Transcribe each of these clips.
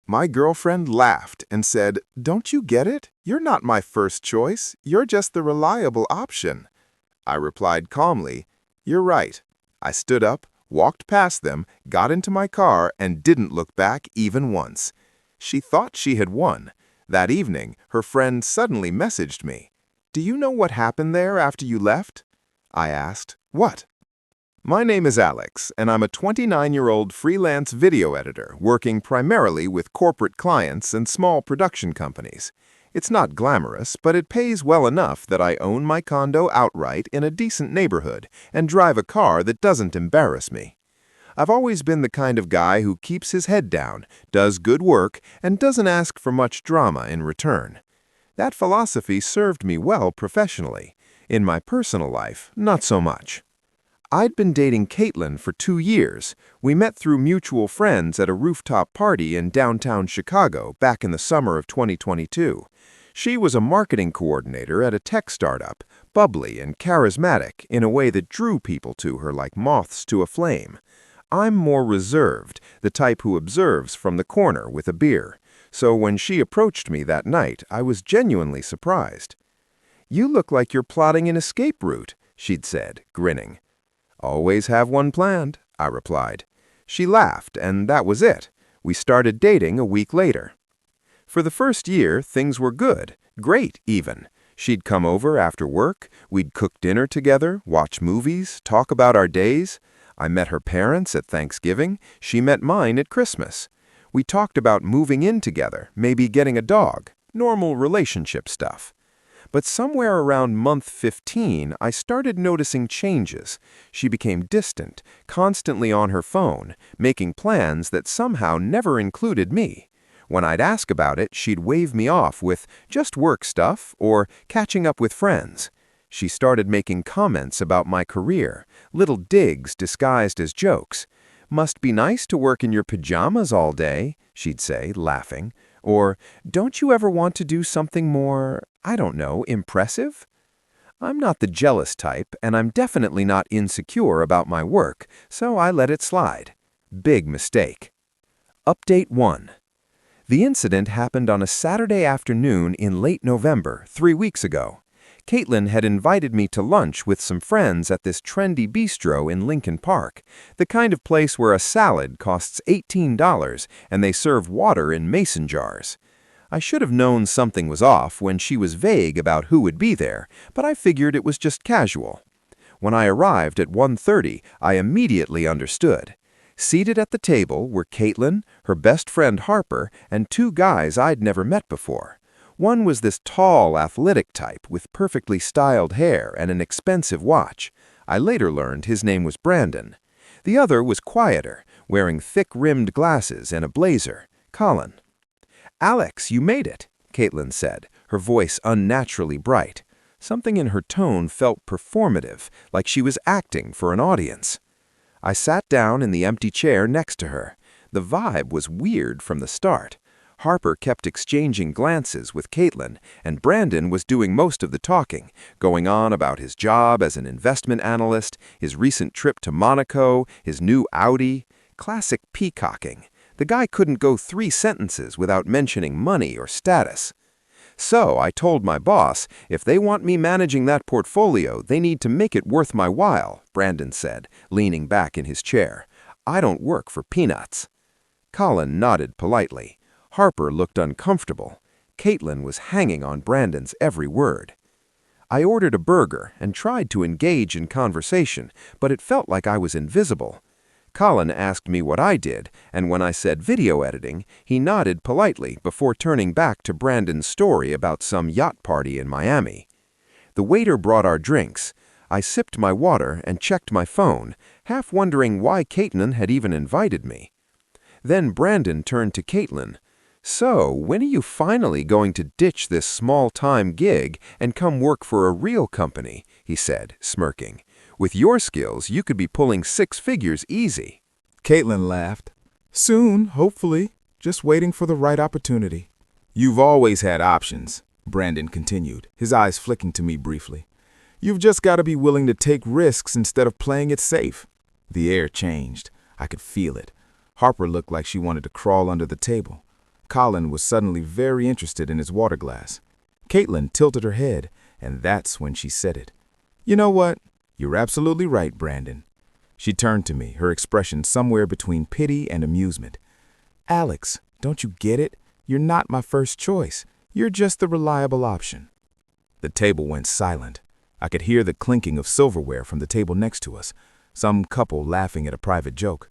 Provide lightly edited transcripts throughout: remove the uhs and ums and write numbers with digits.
My girlfriend laughed and said, "Don't you get it? You're not my first choice. You're just the reliable option." I replied calmly, "You're right." I stood up, walked past them, got into my car, and didn't look back even once. She thought she had won. That evening, her friend suddenly messaged me. "Do you know what happened there after you left?" I asked, "What?" My name is Alex, and I'm a 29-year-old freelance video editor working primarily with corporate clients and small production companies. It's not glamorous, but it pays well enough that I own my condo outright in a decent neighborhood and drive a car that doesn't embarrass me. I've always been the kind of guy who keeps his head down, does good work, and doesn't ask for much drama in return. That philosophy served me well professionally. In my personal life, not so much. I'd been dating Caitlin for 2 years. We met through mutual friends at a rooftop party in downtown Chicago back in the summer of 2022. She was a marketing coordinator at a tech startup, bubbly and charismatic in a way that drew people to her like moths to a flame. I'm more reserved, the type who observes from the corner with a beer. So when she approached me that night, I was genuinely surprised. "You look like you're plotting an escape route," she'd said, grinning. "Always have one planned," I replied. She laughed, and that was it. We started dating a week later. For the first year, things were good, great even. She'd come over after work, we'd cook dinner together, watch movies, talk about our days. I met her parents at Thanksgiving, she met mine at Christmas. We talked about moving in together, maybe getting a dog, normal relationship stuff. But somewhere around month 15, I started noticing changes. She became distant, constantly on her phone, making plans that somehow never included me. When I'd ask about it, she'd wave me off with just work stuff or catching up with friends. She started making comments about my career, little digs disguised as jokes. "Must be nice to work in your pajamas all day," she'd say, laughing. Or, "Don't you ever want to do something more, I don't know, impressive?" I'm not the jealous type, and I'm definitely not insecure about my work, so I let it slide. Big mistake. Update 1. The incident happened on a Saturday afternoon in late November, 3 weeks ago. Caitlin had invited me to lunch with some friends at this trendy bistro in Lincoln Park, the kind of place where a salad costs $18 and they serve water in mason jars. I should have known something was off when she was vague about who would be there, but I figured it was just casual. When I arrived at 1:30, I immediately understood. Seated at the table were Caitlin, her best friend Harper, and 2 guys I'd never met before. One was this tall, athletic type with perfectly styled hair and an expensive watch. I later learned his name was Brandon. The other was quieter, wearing thick-rimmed glasses and a blazer, Colin. "Alex, you made it," Caitlin said, her voice unnaturally bright. Something in her tone felt performative, like she was acting for an audience. I sat down in the empty chair next to her. The vibe was weird from the start. Harper kept exchanging glances with Caitlin, and Brandon was doing most of the talking, going on about his job as an investment analyst, his recent trip to Monaco, his new Audi. Classic peacocking. The guy couldn't go 3 sentences without mentioning money or status. "So I told my boss, if they want me managing that portfolio, they need to make it worth my while," Brandon said, leaning back in his chair. "I don't work for peanuts." Colin nodded politely. Harper looked uncomfortable. Caitlin was hanging on Brandon's every word. I ordered a burger and tried to engage in conversation, but it felt like I was invisible. Colin asked me what I did, and when I said video editing, he nodded politely before turning back to Brandon's story about some yacht party in Miami. The waiter brought our drinks. I sipped my water and checked my phone, half wondering why Caitlin had even invited me. Then Brandon turned to Caitlin. "So, when are you finally going to ditch this small-time gig and come work for a real company?" he said, smirking. "With your skills, you could be pulling 6 figures easy." Caitlin laughed. "Soon, hopefully. Just waiting for the right opportunity." "You've always had options," Brandon continued, his eyes flicking to me briefly. "You've just got to be willing to take risks instead of playing it safe." The air changed. I could feel it. Harper looked like she wanted to crawl under the table. Colin was suddenly very interested in his water glass. Caitlin tilted her head, and that's when she said it. "You know what? You're absolutely right, Brandon." She turned to me, her expression somewhere between pity and amusement. "Alex, don't you get it? You're not my first choice. You're just the reliable option." The table went silent. I could hear the clinking of silverware from the table next to us, some couple laughing at a private joke.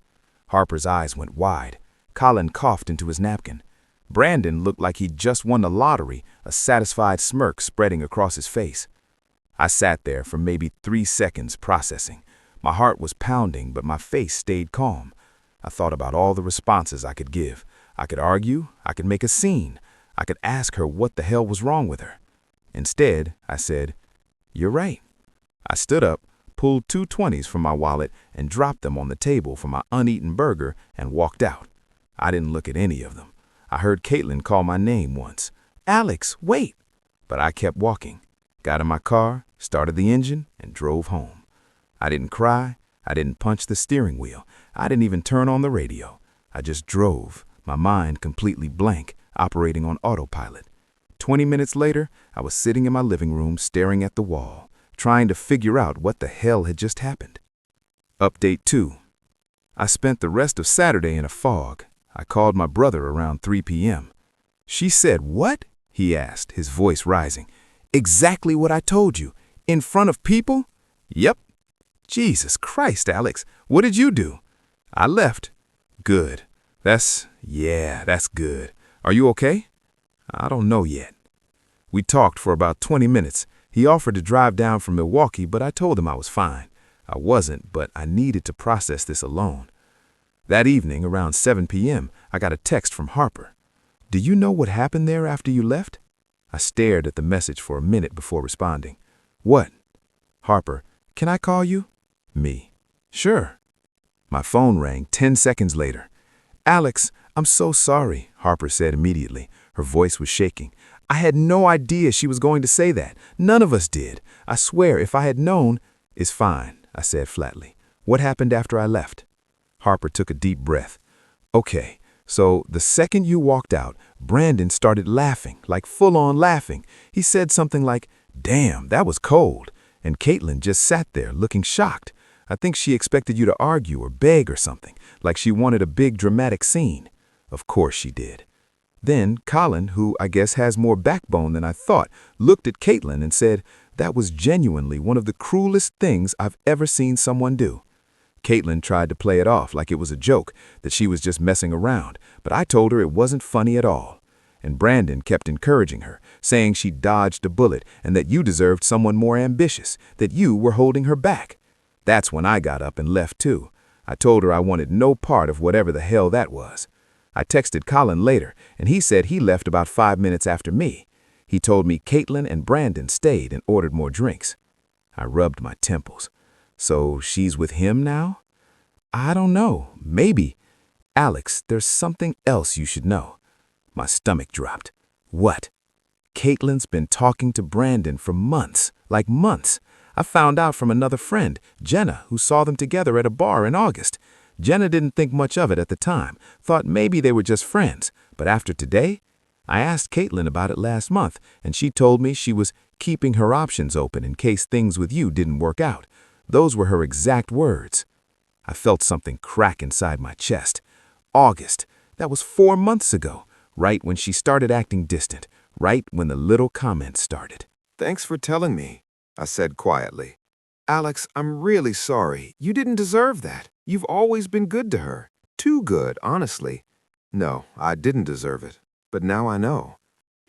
Harper's eyes went wide. Colin coughed into his napkin. Brandon looked like he'd just won the lottery, a satisfied smirk spreading across his face. I sat there for maybe 3 seconds processing. My heart was pounding, but my face stayed calm. I thought about all the responses I could give. I could argue, I could make a scene, I could ask her what the hell was wrong with her. Instead, I said, "You're right." I stood up, pulled 2 20s from my wallet, and dropped them on the table for my uneaten burger and walked out. I didn't look at any of them. I heard Caitlin call my name once. "Alex, wait!" But I kept walking, got in my car, started the engine, and drove home. I didn't cry. I didn't punch the steering wheel. I didn't even turn on the radio. I just drove, my mind completely blank, operating on autopilot. 20 minutes later, I was sitting in my living room staring at the wall, trying to figure out what the hell had just happened. Update 2. I spent the rest of Saturday in a fog. I called my brother around 3 p.m. "She said what?" he asked, his voice rising. "Exactly what I told you. In front of people?" "Yep." "Jesus Christ, Alex, what did you do?" "I left." "Good. That's good. Are you okay?" "I don't know yet." We talked for about 20 minutes. He offered to drive down from Milwaukee, but I told him I was fine. I wasn't, but I needed to process this alone. That evening, around 7 p.m., I got a text from Harper. "Do you know what happened there after you left?" I stared at the message for a minute before responding. "What?" "Harper, can I call you?" Me. "Sure." My phone rang 10 seconds later. "Alex, I'm so sorry," Harper said immediately. Her voice was shaking. "I had no idea she was going to say that. None of us did. I swear, if I had known—" "It's fine," I said flatly. "What happened after I left?" Harper took a deep breath. "Okay, so the second you walked out, Brandon started laughing, like full-on laughing. He said something like, 'Damn, that was cold.' And Caitlin just sat there looking shocked. I think she expected you to argue or beg or something, like she wanted a big dramatic scene. Of course she did. Then Colin, who I guess has more backbone than I thought, looked at Caitlin and said, 'That was genuinely one of the cruelest things I've ever seen someone do.' Caitlin tried to play it off like it was a joke, that she was just messing around, but I told her it wasn't funny at all. And Brandon kept encouraging her, saying she dodged a bullet and that you deserved someone more ambitious, that you were holding her back. That's when I got up and left too. I told her I wanted no part of whatever the hell that was. I texted Colin later, and he said he left about 5 minutes after me. He told me Caitlin and Brandon stayed and ordered more drinks. I rubbed my temples. So she's with him now? I don't know. Maybe. Alex, there's something else you should know. My stomach dropped. What? Caitlin's been talking to Brandon for months, like months. I found out from another friend, Jenna, who saw them together at a bar in August. Jenna didn't think much of it at the time, thought maybe they were just friends. But after today, I asked Caitlin about it last month, and she told me she was keeping her options open in case things with you didn't work out. Those were her exact words. I felt something crack inside my chest. August, that was 4 months ago, right when she started acting distant, right when the little comments started. "Thanks for telling me," I said quietly. "Alex, I'm really sorry. You didn't deserve that. You've always been good to her. Too good, honestly. No, I didn't deserve it. But now I know.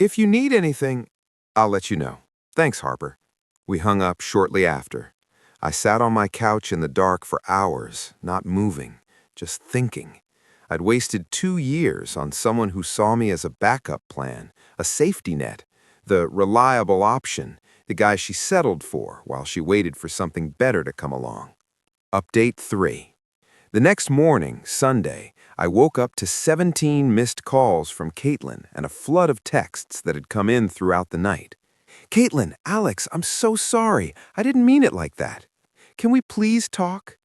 If you need anything, I'll let you know. Thanks, Harper." We hung up shortly after. I sat on my couch in the dark for hours, not moving, just thinking. I'd wasted 2 years on someone who saw me as a backup plan, a safety net, the reliable option, the guy she settled for while she waited for something better to come along. Update 3. The next morning, Sunday, I woke up to 17 missed calls from Caitlin and a flood of texts that had come in throughout the night. "Caitlin, Alex, I'm so sorry. I didn't mean it like that. Can we please talk?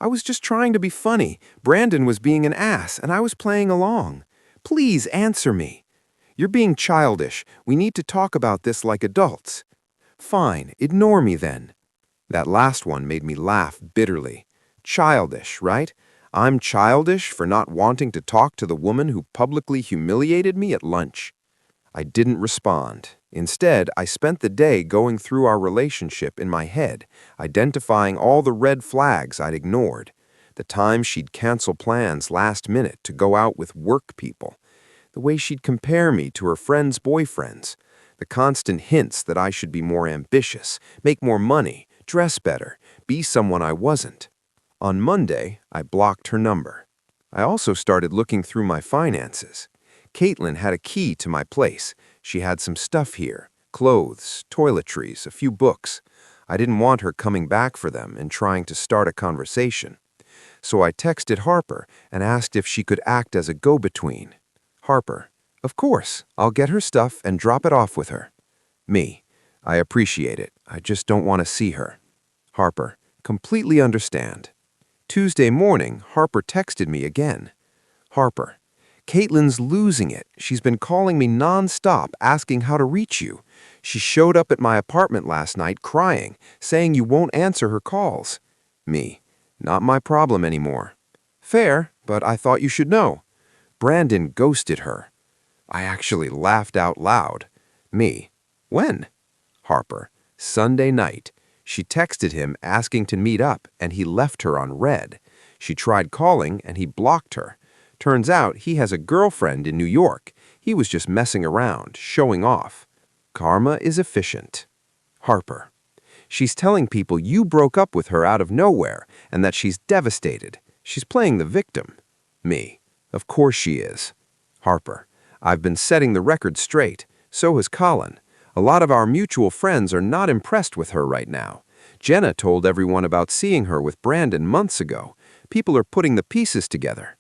I was just trying to be funny. Brandon was being an ass, and I was playing along. Please answer me. You're being childish. We need to talk about this like adults. Fine, ignore me then. That last one made me laugh bitterly. Childish, right? I'm childish for not wanting to talk to the woman who publicly humiliated me at lunch. I didn't respond. Instead, I spent the day going through our relationship in my head, identifying all the red flags I'd ignored. The time she'd cancel plans last minute to go out with work people. The way she'd compare me to her friends' boyfriends. The constant hints that I should be more ambitious, make more money, dress better, be someone I wasn't. On Monday, I blocked her number. I also started looking through my finances. Caitlin had a key to my place. She had some stuff here, clothes, toiletries, a few books. I didn't want her coming back for them and trying to start a conversation. So I texted Harper and asked if she could act as a go-between. Harper: "Of course, I'll get her stuff and drop it off with her." Me: "I appreciate it. I just don't want to see her." Harper: "Completely understand." Tuesday morning, Harper texted me again. Harper: "Caitlin's losing it. She's been calling me non-stop asking how to reach you. She showed up at my apartment last night crying, saying you won't answer her calls." Me: "Not my problem anymore." Fair, but I thought you should know. Brandon ghosted her. I actually laughed out loud. Me: "When?" Harper: "Sunday night. She texted him asking to meet up, and he left her on red. She tried calling, and he blocked her. Turns out he has a girlfriend in New York. He was just messing around, showing off. Karma is efficient." Harper: "She's telling people you broke up with her out of nowhere and that she's devastated. She's playing the victim." Me: "Of course she is." Harper: "I've been setting the record straight. So has Colin. A lot of our mutual friends are not impressed with her right now. Jenna told everyone about seeing her with Brandon months ago. People are putting the pieces together."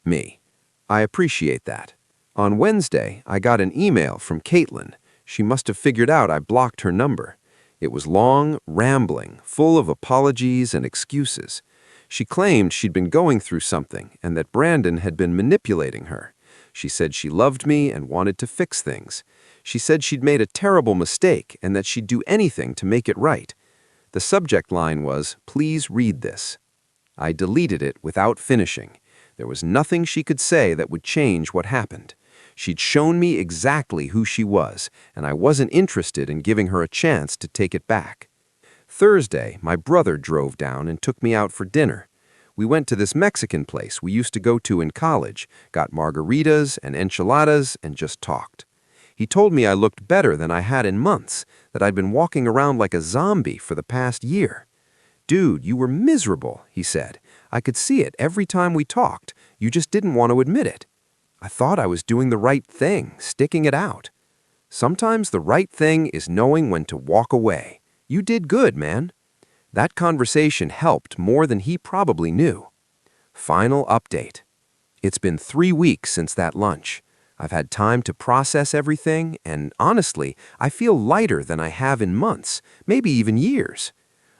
Me: "I appreciate that." On Wednesday, I got an email from Caitlin. She must have figured out I blocked her number. It was long, rambling, full of apologies and excuses. She claimed she'd been going through something and that Brandon had been manipulating her. She said she loved me and wanted to fix things. She said she'd made a terrible mistake and that she'd do anything to make it right. The subject line was, "Please read this." I deleted it without finishing. There was nothing she could say that would change what happened. She'd shown me exactly who she was, and I wasn't interested in giving her a chance to take it back. Thursday, my brother drove down and took me out for dinner. We went to this Mexican place we used to go to in college, got margaritas and enchiladas, and just talked. He told me I looked better than I had in months, that I'd been walking around like a zombie for the past year. "Dude, you were miserable," he said. "I could see it every time we talked. You just didn't want to admit it." I thought I was doing the right thing, sticking it out. Sometimes the right thing is knowing when to walk away. You did good, man. That conversation helped more than he probably knew. Final update. It's been 3 weeks since that lunch. I've had time to process everything, and honestly, I feel lighter than I have in months, maybe even years.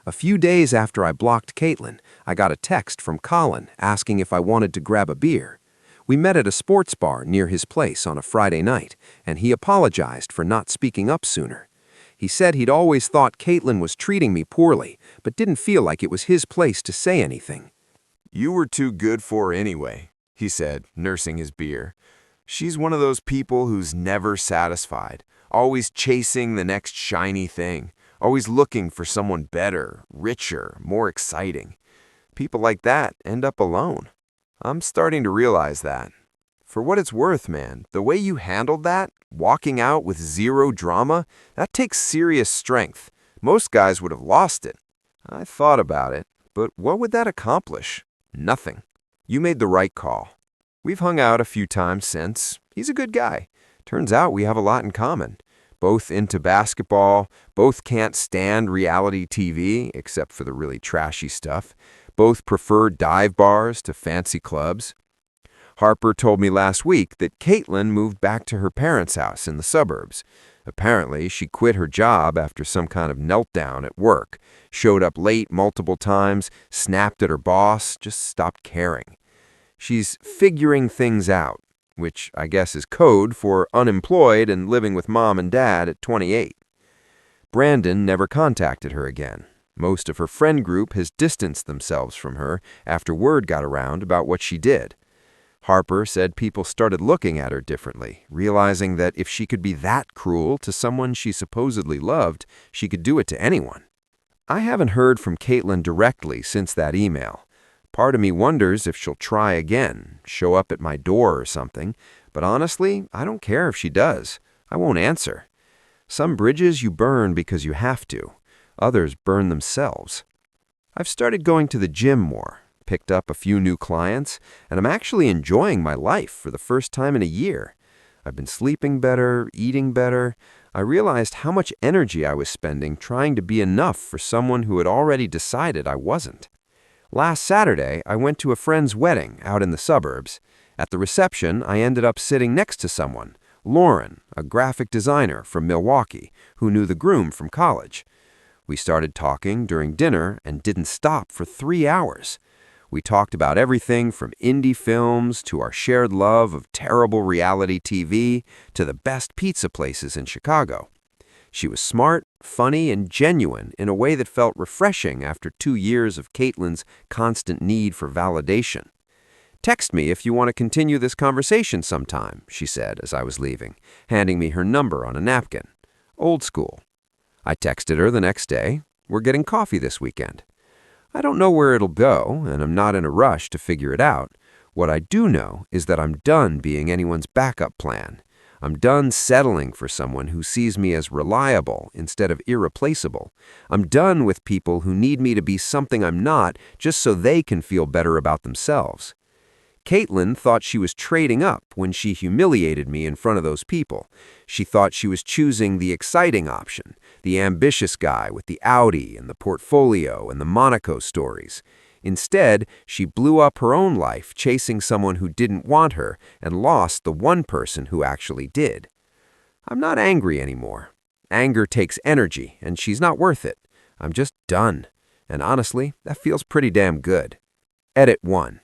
A few days after I blocked Caitlin, I got a text from Colin asking if I wanted to grab a beer. We met at a sports bar near his place on a Friday night, and he apologized for not speaking up sooner. He said he'd always thought Caitlin was treating me poorly, but didn't feel like it was his place to say anything. "You were too good for her anyway," he said, nursing his beer. "She's one of those people who's never satisfied, always chasing the next shiny thing, always looking for someone better, richer, more exciting. People like that end up alone. I'm starting to realize that. For what it's worth, man, the way you handled that, walking out with zero drama, that takes serious strength. Most guys would have lost it." I thought about it, but what would that accomplish? Nothing. You made the right call. We've hung out a few times since. He's a good guy. Turns out we have a lot in common. Both into basketball, both can't stand reality TV, except for the really trashy stuff. Both prefer dive bars to fancy clubs. Harper told me last week that Caitlin moved back to her parents' house in the suburbs. Apparently, she quit her job after some kind of meltdown at work, showed up late multiple times, snapped at her boss, just stopped caring. She's figuring things out. which I guess is code for unemployed and living with mom and dad at 28. Brandon never contacted her again. Most of her friend group has distanced themselves from her after word got around about what she did. Harper said people started looking at her differently, realizing that if she could be that cruel to someone she supposedly loved, she could do it to anyone. I haven't heard from Caitlin directly since that email. Part of me wonders if she'll try again, show up at my door or something, but honestly, I don't care if she does. I won't answer. Some bridges you burn because you have to. Others burn themselves. I've started going to the gym more, picked up a few new clients, and I'm actually enjoying my life for the first time in a year. I've been sleeping better, eating better. I realized how much energy I was spending trying to be enough for someone who had already decided I wasn't. Last Saturday, I went to a friend's wedding out in the suburbs. At the reception, I ended up sitting next to someone, Lauren, a graphic designer from Milwaukee, who knew the groom from college. We started talking during dinner and didn't stop for 3 hours. We talked about everything from indie films to our shared love of terrible reality TV to the best pizza places in Chicago. She was smart, funny, and genuine in a way that felt refreshing after 2 years of Caitlin's constant need for validation. "Text me if you want to continue this conversation sometime," she said as I was leaving, handing me her number on a napkin. Old school. I texted her the next day. "We're getting coffee this weekend." I don't know where it'll go, and I'm not in a rush to figure it out. What I do know is that I'm done being anyone's backup plan. I'm done settling for someone who sees me as reliable instead of irreplaceable. I'm done with people who need me to be something I'm not just so they can feel better about themselves. Caitlin thought she was trading up when she humiliated me in front of those people. She thought she was choosing the exciting option, the ambitious guy with the Audi and the portfolio and the Monaco stories. Instead, she blew up her own life chasing someone who didn't want her and lost the one person who actually did. I'm not angry anymore. Anger takes energy, and she's not worth it. I'm just done. And honestly, that feels pretty damn good. Edit 1.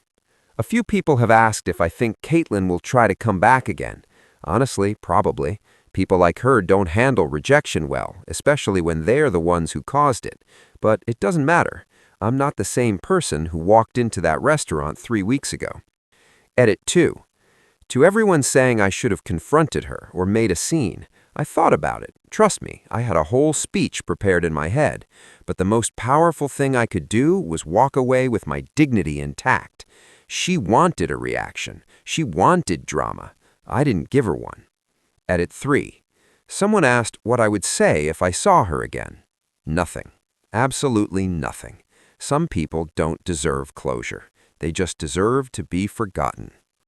A few people have asked if I think Caitlin will try to come back again. Honestly, probably. People like her don't handle rejection well, especially when they're the ones who caused it. But it doesn't matter. I'm not the same person who walked into that restaurant 3 weeks ago. Edit 2. To everyone saying I should have confronted her or made a scene, I thought about it. Trust me, I had a whole speech prepared in my head. But the most powerful thing I could do was walk away with my dignity intact. She wanted a reaction. She wanted drama. I didn't give her one. Edit 3. Someone asked what I would say if I saw her again. Nothing. Absolutely nothing. Some people don't deserve closure. They just deserve to be forgotten.